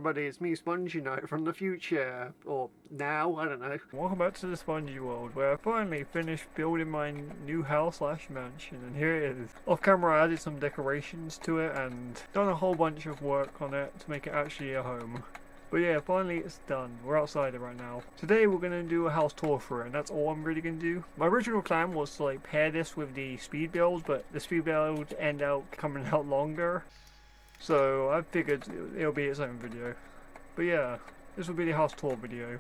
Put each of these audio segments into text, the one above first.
everybody, it's me, Spongey Knight from the future, or now, I don't know. Welcome back to the Spongey World, where I finally finished building my new house/mansion, and here it is. Off camera I added some decorations to it and done a whole bunch of work on it to make it actually a home. But yeah, finally it's done. We're outside it right now. Today we're going to do a house tour for it, and that's all I'm really going to do. My original plan was to like pair this with the speed build, but the speed build ended up coming out longer. So I figured it'll be its own video. But yeah, this will be the house tour video,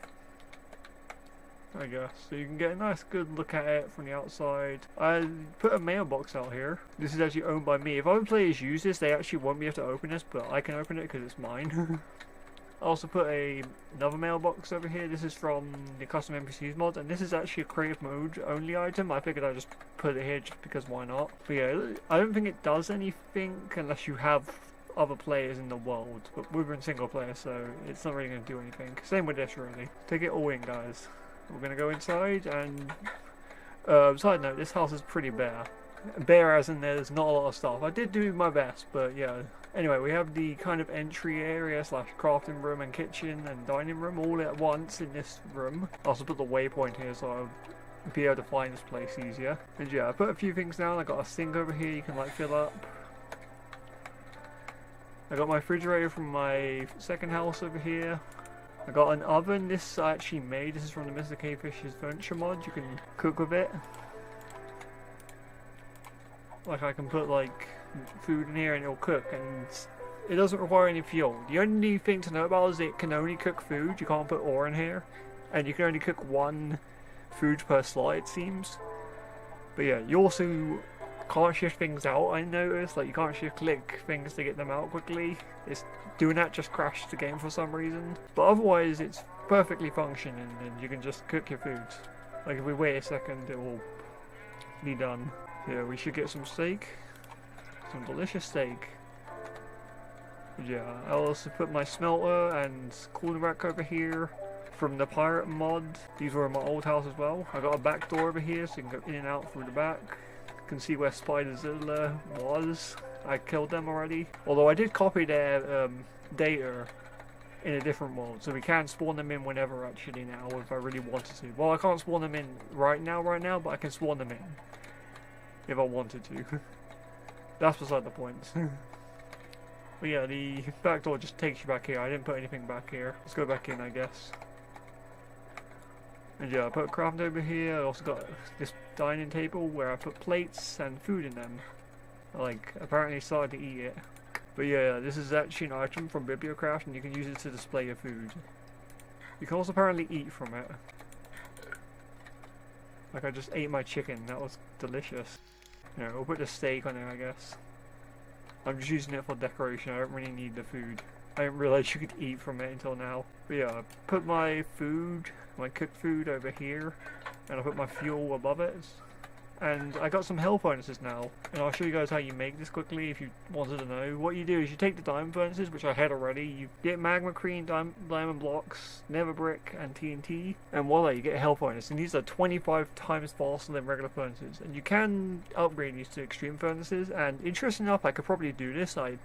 I guess. So you can get a nice good look at it from the outside. I put a mailbox out here. This is actually owned by me. If other players use this, they actually won't be able to open this, but I can open it because it's mine. I also put another mailbox over here. This is from the custom NPCs mod, and this is actually a creative mode only item. I figured I'd just put it here just because why not. But yeah, I don't think it does anything unless you have other players in the world, but we're in single player, so it's not really going to do anything. Same with this, really. Take it all in, guys. We're going to go inside, and side note, this house is pretty bare. Bare as in there's not a lot of stuff. I did do my best, but yeah. Anyway, we have the kind of entry area slash crafting room and kitchen and dining room all at once in this room. I also put the waypoint here so I'll be able to find this place easier. And yeah, I put a few things down. I got a sink over here you can like fill up. I got my refrigerator from my second house over here. I got an oven. This I actually made. This is from the MrCrayfishs Furniture Mod. You can cook with it. Like I can put like food in here and it'll cook, and it doesn't require any fuel. The only thing to know about is it can only cook food. You can't put ore in here, and you can only cook one food per slot, it seems. But yeah, you also can't shift things out, I noticed. Like you can't shift click things to get them out quickly. It's doing that just crashed the game for some reason. But otherwise it's perfectly functioning and you can just cook your foods. Like if we wait a second it will be done. Yeah, we should get some steak. Some delicious steak. But yeah, I'll also put my smelter and cooling rack over here from the pirate mod. These were in my old house as well. I got a back door over here so you can go in and out through the back. Can see where Spiderzilla was. I killed them already. Although I did copy their data in a different world, so we can spawn them in whenever actually now if I really wanted to. Well, I can't spawn them in right now, but I can spawn them in if I wanted to. That's beside the point. But yeah, the back door just takes you back here. I didn't put anything back here. Let's go back in, I guess. And yeah, I put a craft over here. I also got this dining table where I put plates and food in them. I like apparently started to eat it. But yeah, this is actually an item from Biblio and you can use it to display your food. You can also apparently eat from it. Like I just ate my chicken, that was delicious. You know, we'll put the steak on there, I guess. I'm just using it for decoration, I don't really need the food. I didn't realise you could eat from it until now. But yeah, I put my food, my cooked food over here, and I put my fuel above it. And I got some health bonuses now, and I'll show you guys how you make this quickly if you wanted to know. What you do is you take the diamond furnaces, which I had already, you get magma cream, diamond blocks, nether brick, and TNT, and voila, you get a health bonus. And these are 25 times faster than regular furnaces. And you can upgrade these to extreme furnaces, and interesting enough, I could probably do this. I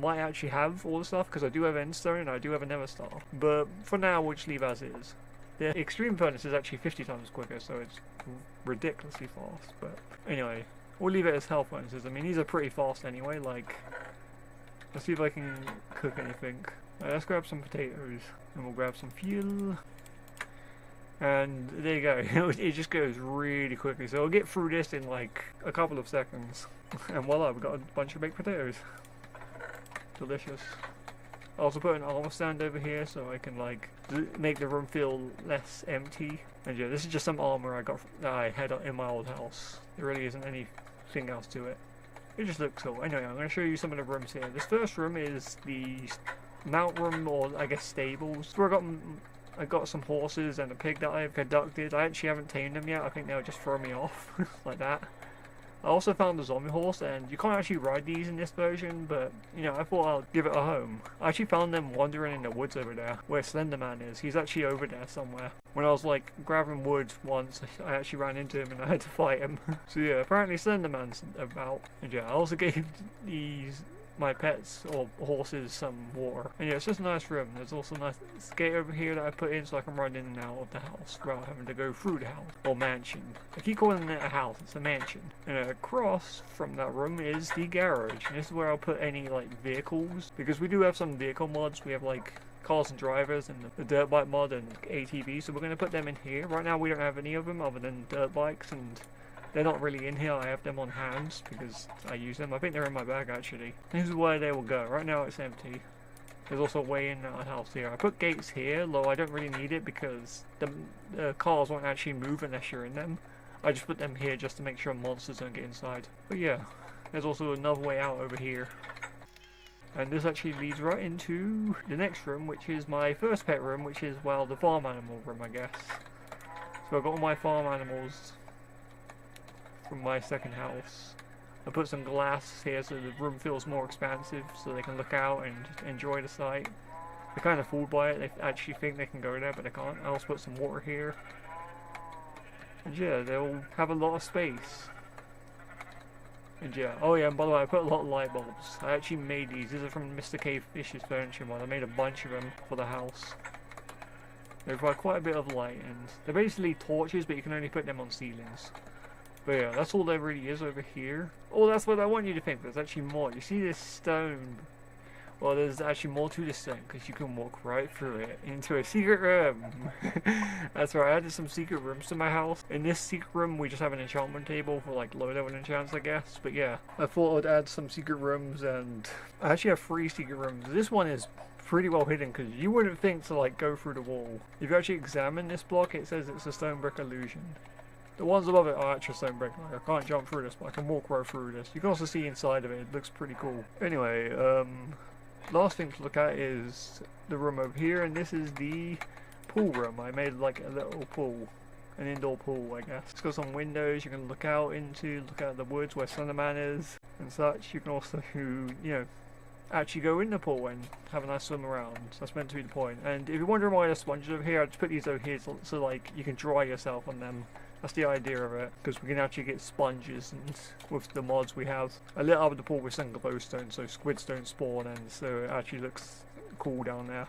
might actually have all the stuff, because I do have endstone and I do have a nether star. But for now, we'll just leave as is. The extreme furnace is actually 50 times quicker, so it's ridiculously fast. But anyway, we'll leave it as health bonuses. I mean, these are pretty fast anyway. Like, let's see if I can cook anything. Let's grab some potatoes, and we'll grab some fuel. And there you go. It just goes really quickly. So we'll get through this in like a couple of seconds. And voila, we've got a bunch of baked potatoes. Delicious. I also put an armor stand over here so I can like make the room feel less empty. And yeah, this is just some armor I got that I had in my old house. There really isn't anything else to it. It just looks cool. Anyway, I'm going to show you some of the rooms here. This first room is the mount room, or I guess stables, where I got some horses and a pig that I've conducted. I actually haven't tamed them yet. I think they'll just throw me off like that. I also found a zombie horse, and you can't actually ride these in this version, but, you know, I thought I'll give it a home. I actually found them wandering in the woods over there, where Slenderman is. He's actually over there somewhere. When I was, like, grabbing wood once, I actually ran into him and I had to fight him. So yeah, apparently Slenderman's about. And yeah, I also gave these my pets or horses some water. And yeah, it's just a nice room. There's also a nice gate over here that I put in so I can run in and out of the house without having to go through the house or mansion. I keep calling it a house, it's a mansion. And across from that room is the garage, and this is where I'll put any like vehicles, because we do have some vehicle mods. We have like cars and drivers and the Dirtbike mod and ATV, so we're going to put them in here. Right now we don't have any of them other than Dirtbikes, and they're not really in here. I have them on hand because I use them. I think they're in my bag actually. This is where they will go. Right now it's empty. There's also a way in our house here. I put gates here, though I don't really need it because the cars won't actually move unless you're in them. I just put them here just to make sure monsters don't get inside. But yeah, there's also another way out over here. And this actually leads right into the next room, which is my first pet room, which is, well, the farm animal room, I guess. So I've got all my farm animals from my second house. I put some glass here so the room feels more expansive, so they can look out and enjoy the sight. They're kind of fooled by it. They actually think they can go there, but they can't. I also put some water here. And yeah, they'll have a lot of space. And yeah, oh yeah, and by the way, I put a lot of light bulbs. I actually made these. These are from MrCrayfishs Furniture Mod. I made a bunch of them for the house. They provide quite a bit of light, and they're basically torches, but you can only put them on ceilings. But yeah, that's all there really is over here. Oh, that's what I want you to think. There's actually more. You see this stone? Well, there's actually more to this stone, because you can walk right through it into a secret room. That's right, I added some secret rooms to my house. In this secret room, we just have an enchantment table for like low level enchants, I guess. But yeah, I thought I'd add some secret rooms, and I actually have 3 secret rooms. This one is pretty well hidden, because you wouldn't think to like go through the wall. If you actually examine this block, it says it's a stone brick illusion. The ones above it are actual stone brick. Like, I can't jump through this, but I can walk right through this. You can also see inside of it. It looks pretty cool. Anyway, last thing to look at is the room over here, and this is the pool room. I made like a little pool, an indoor pool, I guess. It's got some windows you can look out the woods where Slenderman is and such. You can also, you know, actually go in the pool and have a nice swim around. So that's meant to be the point. And if you're wondering why there's sponges over here, I just put these over here so like you can dry yourself on them. That's the idea of it, because we can actually get sponges, and with the mods we have. I lit up the pool with some glowstone so squids don't spawn, and so it actually looks cool down there.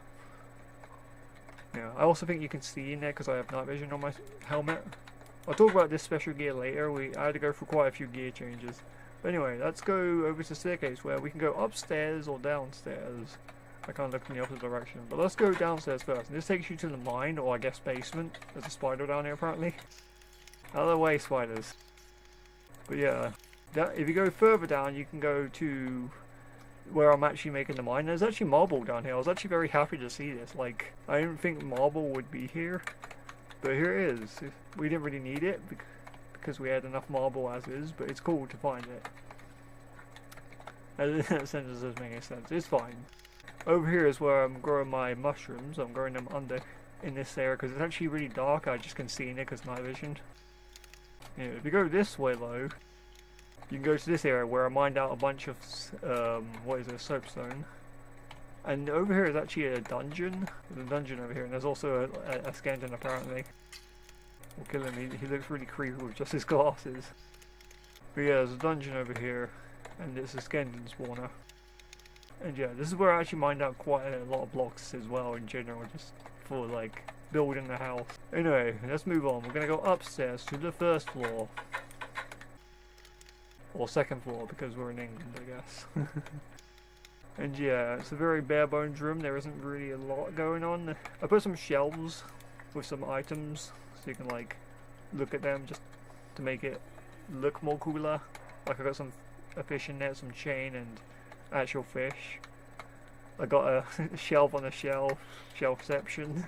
Yeah, I also think you can see in there because I have night vision on my helmet. I'll talk about this special gear later. I had to go through quite a few gear changes. But anyway, let's go over to the staircase where we can go upstairs or downstairs. I can't look in the opposite direction, but let's go downstairs first. And this takes you to the mine, or I guess basement. There's a spider down here apparently. Out of the way, spiders. But yeah, if you go further down, you can go to where I'm actually making the mine. There's actually marble down here. I was actually very happy to see this. Like, I didn't think marble would be here, but here it is. We didn't really need it because we had enough marble as is, but it's cool to find it. That sentence doesn't make any sense. It's fine. Over here is where I'm growing my mushrooms. I'm growing them under in this area because it's actually really dark. I just can see in it because night vision. Yeah, if you go this way though, you can go to this area where I mined out a bunch of, what is it, soapstone. And over here is actually a dungeon. There's a dungeon over here, and there's also a skeleton apparently. We'll kill him, he looks really creepy with just his glasses. But yeah, there's a dungeon over here, and it's a skeleton spawner. And yeah, this is where I actually mined out quite a lot of blocks as well in general, just for like building the house. Anyway, let's move on. We're gonna go upstairs to the first floor. Or second floor, because we're in England, I guess. And yeah, it's a very bare bones room. There isn't really a lot going on. I put some shelves with some items, so you can like look at them just to make it look more cooler. Like I got a fish in there, some chain and actual fish. I got a shelf on a shelf section.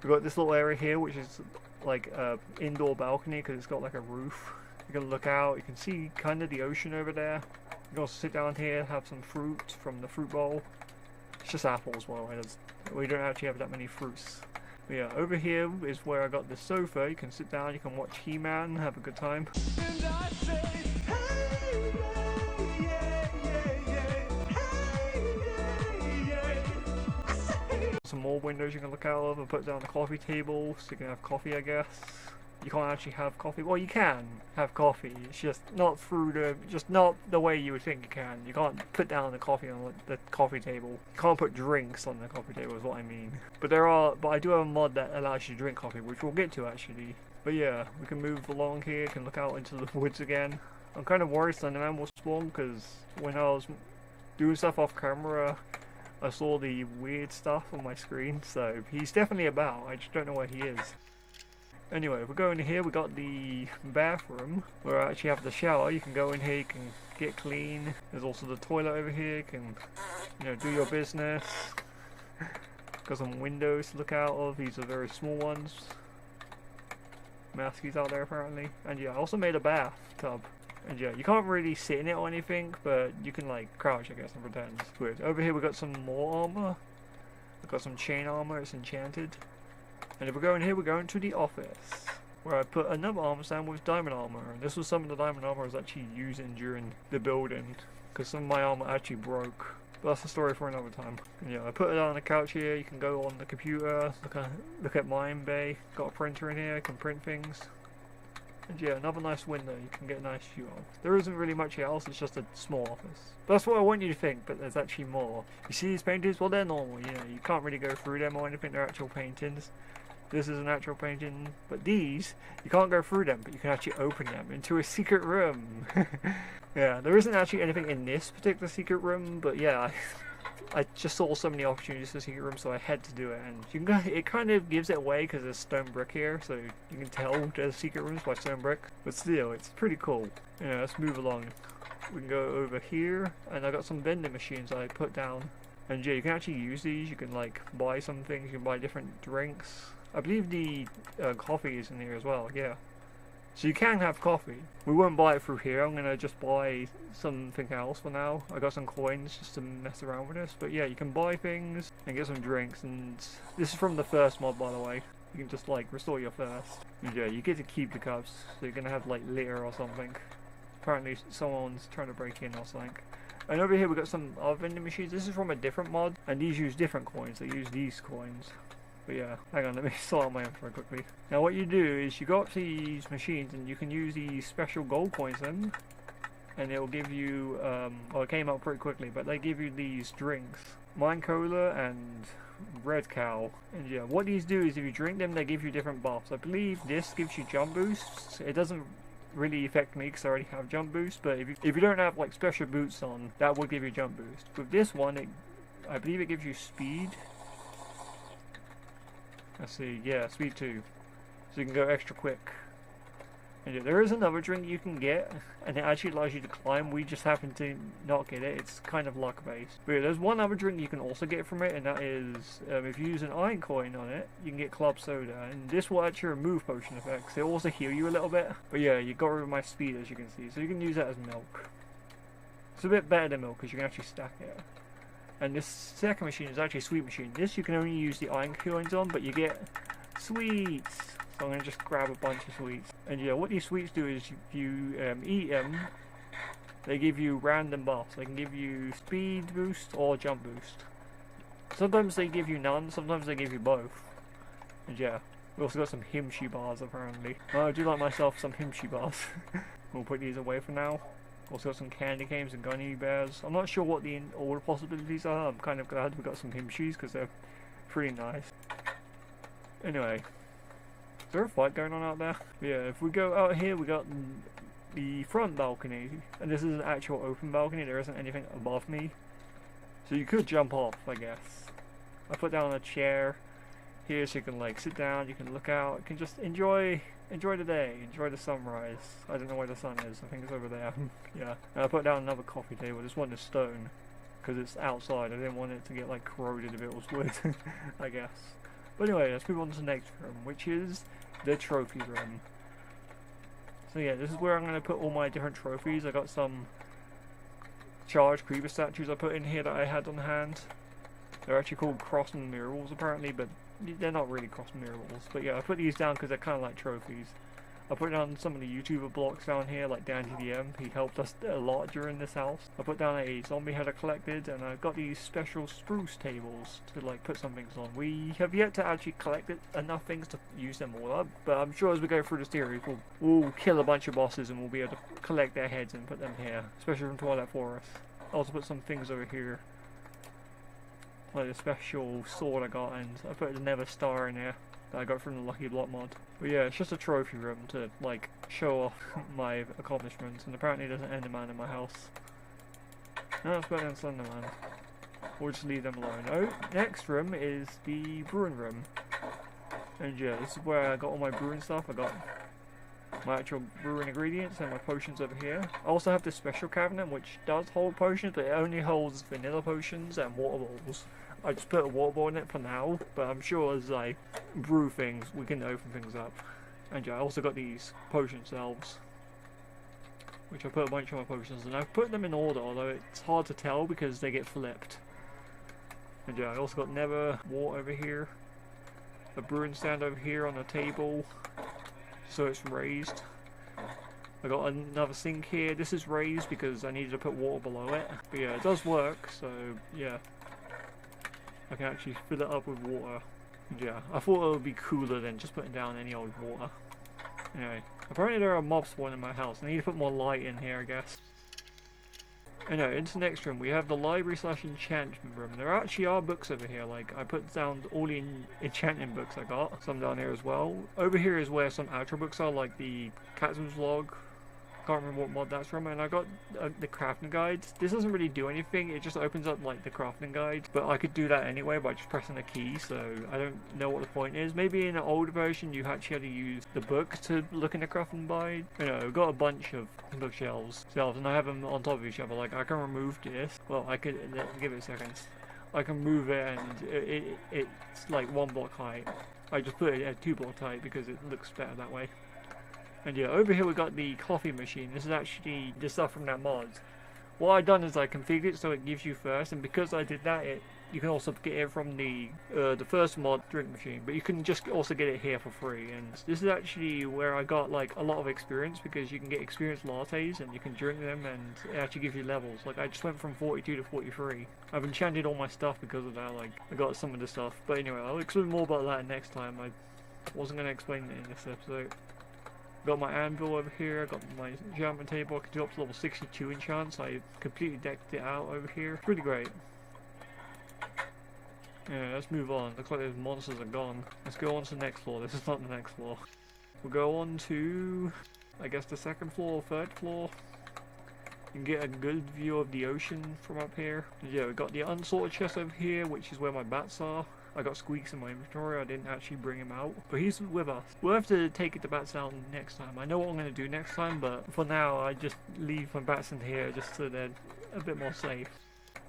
We've got this little area here which is like a indoor balcony because it's got like a roof. You can look out, you can see kind of the ocean over there. You can also sit down here, have some fruit from the fruit bowl. It's just apples, well, we don't actually have that many fruits. But yeah, over here is where I got the sofa. You can sit down, you can watch He-Man, have a good time. And I say, hey, yeah, some more windows you can look out of and put down the coffee table so you can have coffee, I guess. you can't actually have coffee. Well, you can have coffee. It's just not the way you would think you can. You can't put down the coffee on the coffee table. You can't put drinks on the coffee table is what I mean. But I do have a mod that allows you to drink coffee, which we'll get to actually. But yeah, we can move along here, can look out into the woods again. I'm kind of worried Slenderman will spawn because when I was doing stuff off camera, I saw the weird stuff on my screen, so he's definitely about. I just don't know where he is. Anyway, if we go in here, we got the bathroom where I actually have the shower. You can go in here, you can get clean. There's also the toilet over here. You can, do your business. Got some windows to look out of. These are very small ones. Maskies out there apparently. And yeah, I also made a bathtub. And yeah, you can't really sit in it or anything, but you can like crouch, I guess, and pretend. It's weird. Over here we got some more armor. We've got some chain armor, it's enchanted. And if we go in here, we're going to the office, where I put another armor stand with diamond armor. And this was some of the diamond armor I was actually using during the building, because some of my armor actually broke. But that's a story for another time. And yeah, I put it on the couch here. You can go on the computer, look at Mine Bay. Got a printer in here, I can print things. And yeah, another nice window you can get a nice view of. There isn't really much else, it's just a small office. But that's what I want you to think, but there's actually more. You see these paintings? Well, they're normal, you can't really go through them or anything, they're actual paintings. This is an actual painting, but these, you can't go through them, but you can actually open them into a secret room. Yeah, there isn't actually anything in this particular secret room, but yeah, I just saw so many opportunities for secret room, so I had to do it. And you can, it kind of gives it away because there's stone brick here, so you can tell there's secret rooms by stone brick. But still, it's pretty cool. Yeah, let's move along. We can go over here, and I got some vending machines I put down. And yeah, you can actually use these. You can like buy some things. You can buy different drinks. I believe the coffee is in here as well. Yeah. So you can have coffee. We won't buy it through here. I'm gonna just buy something else for now. I got some coins just to mess around with this. But yeah, you can buy things and get some drinks. And this is from the first mod, by the way. You can just like restore your thirst. And yeah, you get to keep the cups. So you're gonna have like litter or something. Apparently someone's trying to break in or something. And over here we got some other vending machines. This is from a different mod, and these use different coins. They use these coins. But yeah, hang on, let me sort out my info quickly. Now what you do is you go up to these machines and you can use these special gold coins then. And it will give you, well it came out pretty quickly, but they give you these drinks. Mine Cola and Red Cow. And yeah, what these do is if you drink them, they give you different buffs. I believe this gives you jump boosts. It doesn't really affect me because I already have jump boost, but if you don't have like special boots on, that will give you jump boost. With this one, I believe it gives you speed. Let's see, yeah, speed 2. So you can go extra quick. And yeah, there is another drink you can get, and it actually allows you to climb. We just happen to not get it. It's kind of luck based. But yeah, there's one other drink you can also get from it, and that is, if you use an iron coin on it, you can get club soda. And this will actually remove potion effects. It'll also heal you a little bit. But yeah, you got rid of my speed, as you can see. So you can use that as milk. It's a bit better than milk, because you can actually stack it. And this second machine is actually a sweet machine. This you can only use the iron coins on, but you get sweets. So I'm going to just grab a bunch of sweets. And yeah, what these sweets do is if you eat them, they give you random buffs. They can give you speed boost or jump boost. Sometimes they give you none, sometimes they give you both. And yeah, we also got some himchi bars apparently. I do like myself some himchi bars. We'll put these away for now. Also got some candy canes and gummy bears. I'm not sure what all the possibilities are. I'm kind of glad we got some himchis because they're pretty nice. Anyway, is there a fight going on out there? Yeah, if we go out here, we got the front balcony, and this is an actual open balcony. There isn't anything above me, so you could jump off, I guess. I put down a chair here so you can like sit down, you can look out, you can just enjoy the day, enjoy the sunrise. I don't know where the sun is, I think it's over there. Yeah, and I put down another coffee table. This one is stone because it's outside. I didn't want it to get like corroded if it was wood. I guess. But anyway, let's move on to the next room, which is the trophy room. So yeah, this is where I'm going to put all my different trophies. I got some charged creeper statues I put in here that I had on hand. They're actually called cross murals apparently, but they're not really cross murals. But yeah, I put these down because they're kind of like trophies. I put down some of the YouTuber blocks down here, like Dan TDM. He helped us a lot during this house. I put down a zombie header collected, and I got these special spruce tables to like put some things on. We have yet to actually collect enough things to use them all up, but I'm sure as we go through the series, we'll kill a bunch of bosses and we'll be able to collect their heads and put them here, especially from Twilight Forest. I also put some things over here, like a special sword I got, and I put a Nether Star in there that I got from the Lucky Block mod. But yeah, it's just a trophy room to like show off my accomplishments, and apparently there's an Enderman in my house. No, it's better than Slenderman. We'll just leave them alone. Oh, next room is the brewing room. And yeah, this is where I got all my brewing stuff. I got my actual brewing ingredients and my potions over here. I also have this special cabinet which does hold potions, but it only holds vanilla potions and water balls. I just put a water ball in it for now, but I'm sure as I brew things, we can open things up. And yeah, I also got these potion shelves, which I put a bunch of my potions in. I've put them in order, although it's hard to tell because they get flipped. And yeah, I also got Nether water over here, a brewing stand over here on a table, so it's raised. I got another sink here. This is raised because I needed to put water below it. But yeah, it does work, so yeah. I can actually fill it up with water. And yeah, I thought it would be cooler than just putting down any old water. Anyway, apparently there are mobs spawning in my house. I need to put more light in here, I guess. Anyway, into the next room, we have the library / enchantment room. There actually are books over here. Like, I put down all the enchanting books I got. Some down here as well. Over here is where some actual books are, like the Captain's Log. Can't remember what mod that's from, and I got the crafting guides. This doesn't really do anything, it just opens up like the crafting guide, but I could do that anyway by just pressing a key, so I don't know what the point is. Maybe in an older version you actually had to use the book to look in the crafting guide. You know, I've got a bunch of bookshelves, and I have them on top of each other. Like, I can remove this. Well, I could, give it a second. I can move it, and it's like 1 block height. I just put it at 2 block height because it looks better that way. And yeah, over here we got the coffee machine. This is actually the stuff from that mod. What I done is I configured it so it gives you first, and because I did that, you can also get it from the first mod drink machine, but you can just also get it here for free. And this is actually where I got like a lot of experience, because you can get experience lattes and you can drink them, and it actually gives you levels. Like, I just went from 42 to 43. I've enchanted all my stuff because of that. Like, I got some of the stuff, but anyway, I'll explain more about that next time. I wasn't going to explain it in this episode. Got my anvil over here, I got my enchantment table. I can do up to level 62 enchants. I completely decked it out over here. Pretty great. Yeah, let's move on. Looks like those monsters are gone. Let's go on to the next floor. This is not the next floor. We'll go on to, I guess, the 2nd floor or 3rd floor. You can get a good view of the ocean from up here. Yeah, we've got the unsorted chest over here, which is where my bats are. I got Squeaks in my inventory. I didn't actually bring him out, but he's with us. We'll have to take the bats out next time. I know what I'm going to do next time, but for now I just leave my bats in here just so they're a bit more safe.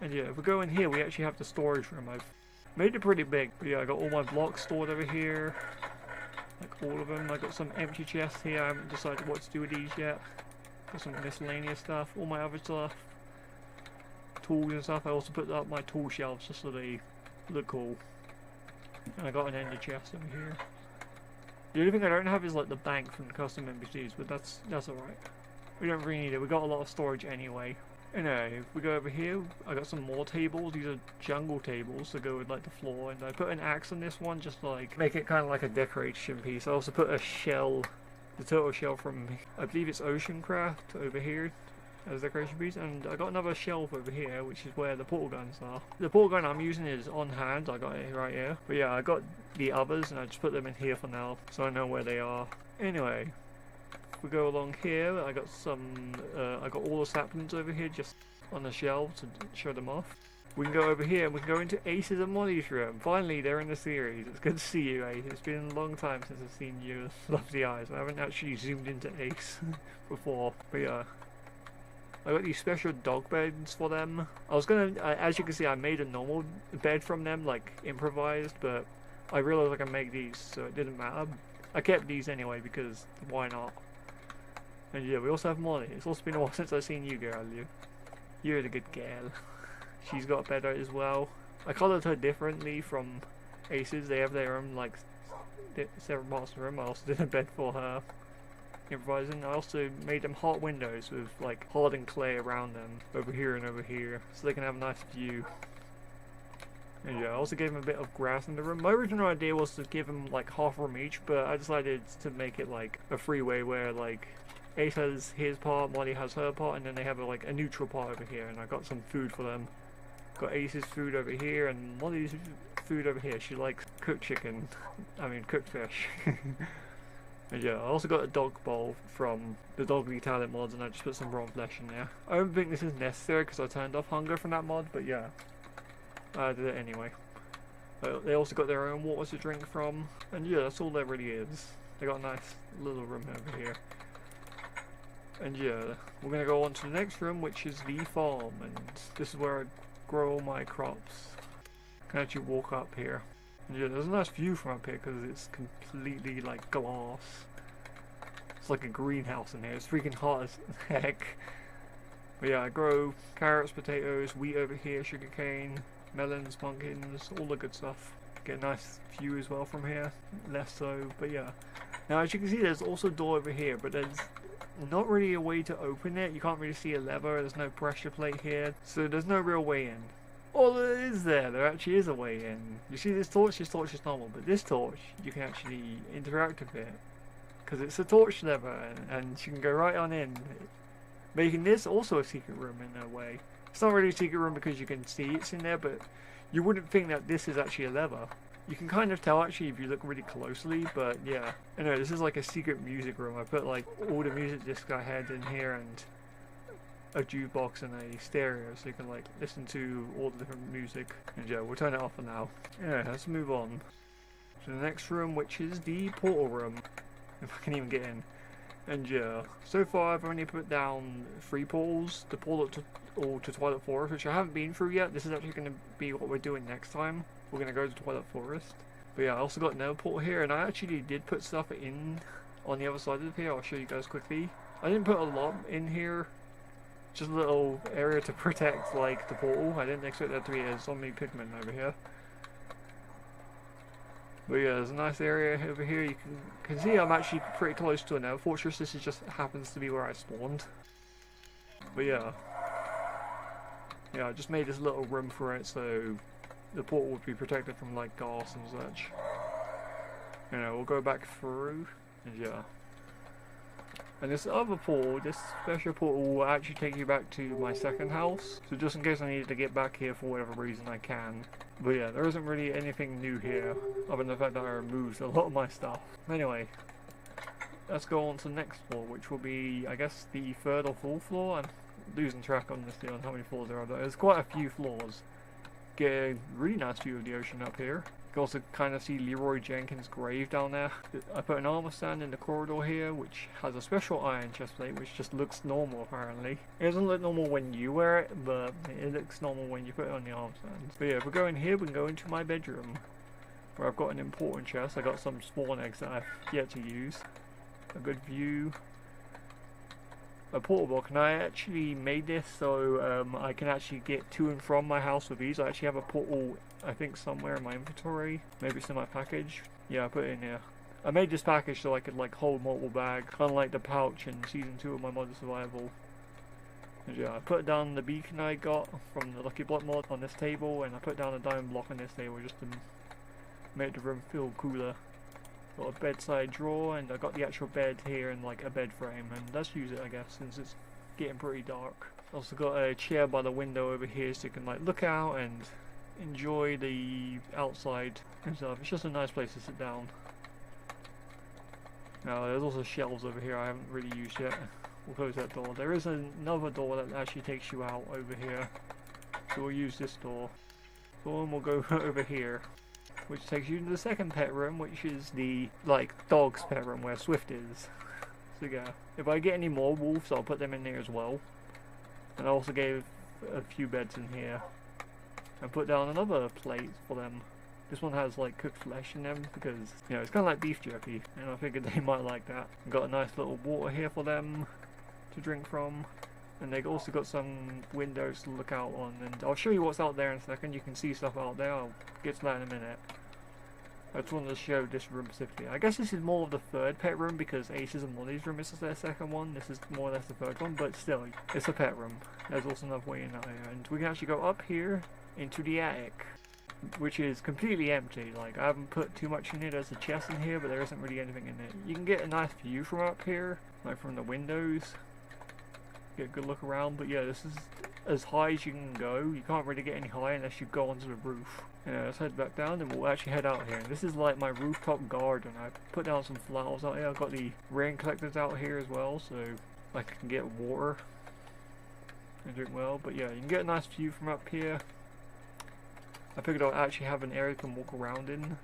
And yeah, if we go in here, we actually have the storage room. I've made it pretty big, but yeah, I got all my blocks stored over here, like all of them. I got some empty chests here. I haven't decided what to do with these yet. Got some miscellaneous stuff, all my other stuff, tools and stuff. I also put up my tool shelves just so they look cool. And I got an ender chest over here. The only thing I don't have is like the bank from the custom NPCs, but that's alright. We don't really need it. We got a lot of storage anyway. Anyway, if we go over here, I got some more tables. These are jungle tables to go with like the floor, and I put an axe on this one just like make it kind of like a decoration piece. I also put a shell, the turtle shell from, I believe it's Oceancraft, over here as a decoration piece, and I got another shelf over here, which is where the portal guns are. The portal gun I'm using is on hand. I got it right here, but yeah, I got the others and I just put them in here for now so I know where they are. Anyway, if we go along here, I got I got all the saplings over here just on the shelves to show them off. We can go over here and we can go into Ace's and Molly's room. Finally, they're in the series. It's good to see you, Ace. It's been a long time since I've seen your lovely eyes. I haven't actually zoomed into Ace before, but yeah. I got these special dog beds for them. I was gonna, as you can see, I made a normal bed from them, like improvised, but I realized I can make these, so it didn't matter. I kept these anyway because why not? And yeah, we also have Molly. It's also been a while since I've seen you, girl. You're the good girl. She's got a bed out as well. I colored her differently from Ace's. They have their own like separate parts of the room. I also did a bed for her. improvising. I also made them heart windows with like hardened clay around them over here and over here, so they can have a nice view. And yeah, I also gave them a bit of grass in the room. My original idea was to give them like half a room each, but I decided to make it like a freeway where like Ace has his part, Molly has her part, and then they have a neutral part over here. And I got some food for them. Got Ace's food over here and Molly's food over here. She likes cooked chicken. I mean cooked fish. And yeah, I also got a dog bowl from the Doggy talent mods, and I just put some raw flesh in there. I don't think this is necessary because I turned off hunger from that mod, but yeah, I did it anyway. They also got their own water to drink from, and yeah, that's all there really is. They got a nice little room over here. And yeah, we're gonna go on to the next room, which is the farm, and this is where I grow all my crops. I can actually walk up here. And yeah, there's a nice view from up here because it's completely like glass. It's like a greenhouse in here. It's freaking hot as heck. But yeah, I grow carrots, potatoes, wheat over here, sugarcane, melons, pumpkins, all the good stuff. Get a nice view as well from here. Less so, but yeah. Now as you can see, there's also a door over here, but there's not really a way to open it. You can't really see a lever. There's no pressure plate here, so there's no real way in. Oh, there is there. There actually is a way in. You see this torch? This torch is normal, but this torch, you can actually interact with it. Because it's a torch lever, and you can go right on in. Making this also a secret room in a way. It's not really a secret room because you can see it's in there, but you wouldn't think that this is actually a lever. You can kind of tell actually if you look really closely, but yeah. Anyway, this is like a secret music room. I put like all the music discs I had in here and a jukebox and a stereo, so you can like listen to all the different music. And yeah, we'll turn it off for now. Yeah, let's move on to the next room, which is the portal room, if I can even get in. And yeah, so far I've only put down 3 portals, the portal to Twilight Forest, which I haven't been through yet. This is actually going to be what we're doing next time. We're going to go to Twilight Forest. But yeah, I also got another portal here, and I actually did put stuff in on the other side of here. I'll show you guys quickly. I didn't put a lot in here. Just a little area to protect, like, the portal. I didn't expect that to be a zombie pigman over here. But yeah, there's a nice area over here. You can see I'm actually pretty close to another fortress. This just happens to be where I spawned. But yeah. Yeah, I just made this little room for it so the portal would be protected from, like, gas and such. You know, we'll go back through, and yeah. And this other portal, this special portal will actually take you back to my second house. So just in case I needed to get back here for whatever reason I can. But yeah, there isn't really anything new here, other than the fact that I removed a lot of my stuff. Anyway, let's go on to the next floor, which will be, I guess, the 3rd or 4th floor. I'm losing track on this on how many floors there are. There's quite a few floors. Get a really nice view of the ocean up here. You can also kind of see Leroy Jenkins' grave down there. I put an armor stand in the corridor here, which has a special iron chestplate, which just looks normal apparently. It doesn't look normal when you wear it, but it looks normal when you put it on the armor stand. But yeah, if we go in here, we can go into my bedroom, where I've got an important chest. I got some spawn eggs that I've yet to use. A good view. A portal block, and I actually made this so I can actually get to and from my house with ease. I actually have a portal, I think, somewhere in my inventory. Maybe it's in my package. Yeah, I put it in here. I made this package so I could like hold multiple bags, kind of like the pouch in season 2 of my mod survival. And yeah, I put down the beacon I got from the Lucky Block mod on this table, and I put down a diamond block on this table just to make the room feel cooler. Got a bedside drawer, and I got the actual bed here and like a bed frame, and let's use it, I guess, since it's getting pretty dark. Also got a chair by the window over here so you can like look out and enjoy the outside and stuff. It's just a nice place to sit down. Now there's also shelves over here I haven't really used yet. We'll close that door. There is another door that actually takes you out over here, so we'll use this door. So then we'll go over here, which takes you to the second pet room, which is the, like, dog's pet room where Swift is. So yeah, if I get any more wolves, I'll put them in there as well. And I also gave a few beds in here. And put down another plate for them. This one has, like, cooked flesh in them because, you know, it's kind of like beef jerky. And I figured they might like that. Got a nice little water here for them to drink from. And they also got some windows to look out on, and I'll show you what's out there in a second. You can see stuff out there. I'll get to that in a minute. I just wanted to show this room specifically. I guess this is more of the third pet room because Aces and Molly's room is their second one. This is more or less the third one, but still, it's a pet room. There's also another way in there, and we can actually go up here into the attic, which is completely empty. Like, I haven't put too much in it. There's a chest in here, but there isn't really anything in it. You can get a nice view from up here, like from the windows. Get a good look around, but yeah, this is as high as you can go. You can't really get any higher unless you go onto the roof. Yeah, let's head back down and we'll actually head out here. This is like my rooftop garden. I put down some flowers out here. I've got the rain collectors out here as well, so I can get water and drink well. But yeah, you can get a nice view from up here. I figured I'll actually have an area you can walk around in.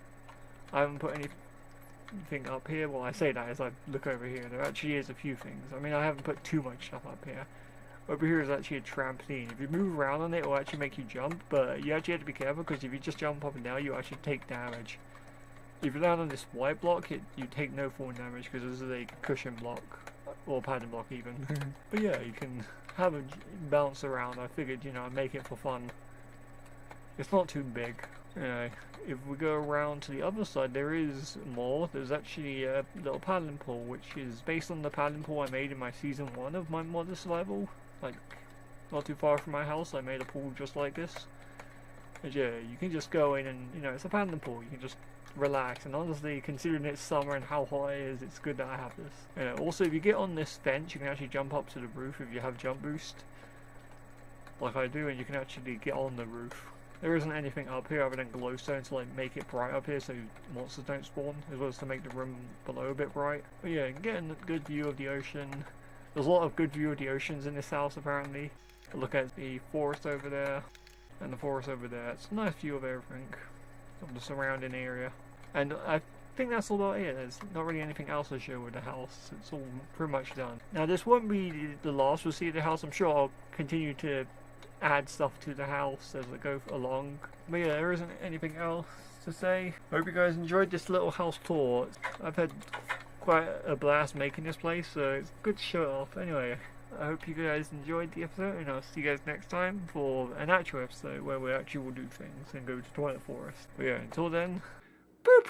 I haven't put anything up here. Well, I say that as I look over here. There actually is a few things. I mean, I haven't put too much stuff up here. Over here is actually a trampoline. If you move around on it, it will actually make you jump, but you actually have to be careful because if you just jump up and down, you actually take damage. If you land on this white block, you take no falling damage because this is a cushion block, or padding block even. But yeah, you can have a bounce around. I figured, you know, I'd make it for fun. It's not too big. Anyway, if we go around to the other side, there is more. There's actually a little paddling pool, which is based on the paddling pool I made in my season 1 of my mod survival. Like, not too far from my house, I made a pool just like this. And yeah, you can just go in and, you know, it's a paddling pool. You can just relax. And honestly, considering it's summer and how hot it is, it's good that I have this. Also, if you get on this fence, you can actually jump up to the roof if you have jump boost. Like I do, and you can actually get on the roof. There isn't anything up here other than glowstone to like make it bright up here so monsters don't spawn, as well as to make the room below a bit bright. But yeah, getting a good view of the ocean. There's a lot of good view of the oceans in this house apparently. Look at the forest over there and the forest over there. It's a nice view of everything, of the surrounding area. And I think that's all about it. There's not really anything else to show with the house. It's all pretty much done. Now this won't be the last we'll see of the house. I'm sure I'll continue to add stuff to the house as I go along. But yeah, there isn't anything else to say. Hope you guys enjoyed this little house tour. I've had quite a blast making this place, so it's good to show it off. Anyway, I hope you guys enjoyed the episode, and I'll see you guys next time for an actual episode where we actually will do things and go to Twilight Forest. But yeah, until then, boop!